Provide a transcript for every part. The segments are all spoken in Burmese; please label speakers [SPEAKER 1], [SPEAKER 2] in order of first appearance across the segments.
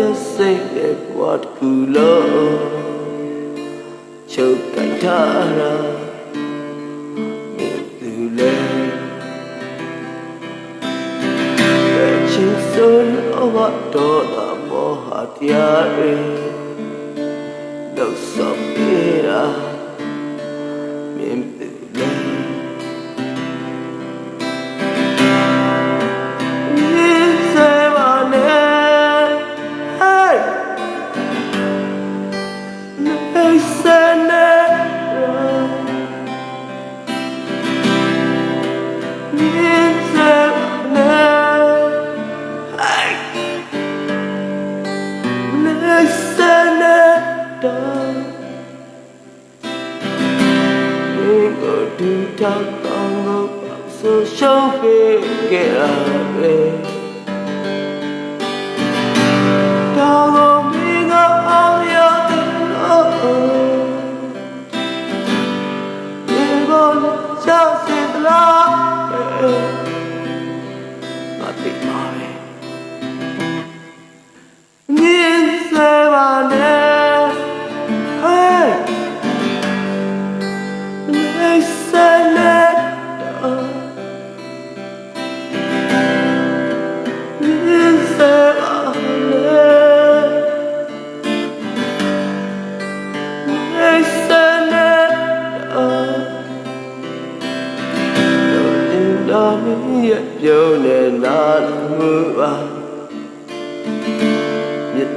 [SPEAKER 1] ရဲ့စိတ်နဲ့ဘဝတစ်ခုလုံးချုပ်ကိုင်ထားတာသူလဲချင်းစွန်းဘတော်တာမောဟတရားတွေလောက်ဆောင်ပြေးတာမြင်သူလဲดูทางต้องก็สู้ช่องเกี่ยวเลยดาวมีเงาอยากเดินยิ่งก็จะเสียตลามาติดมาเลยยิ่งเสียมาเนี่ยပြောနေနာမှုပါမြတ်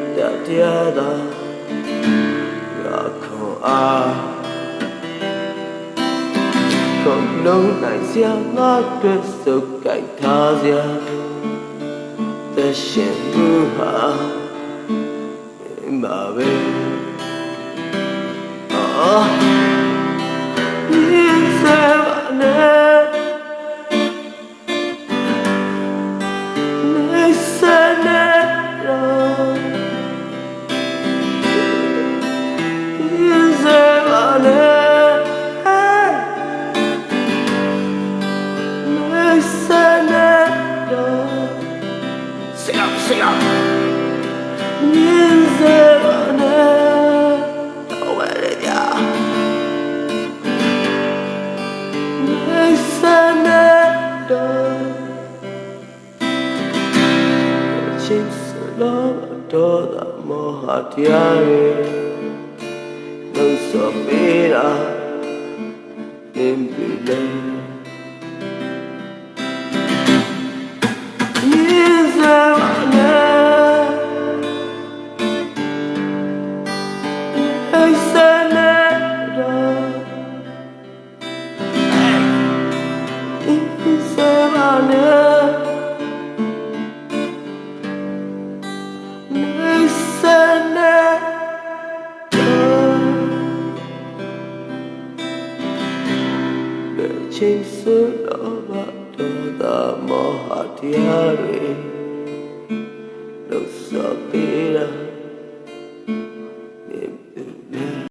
[SPEAKER 1] တရားသာရခွန်အားကုန်လုံးနိုင်စရာငါတို့စုပ်ကိုက်ထားစရာသရှင်မှုဟာမပဲဒီစေနဲ့ချင်းစလောတော်တာမောဟတရားတွေလုံးစောပေးတာမြင်ပြီလေချင်းစွန်းတော့တော်တာမောဟတရားတွေ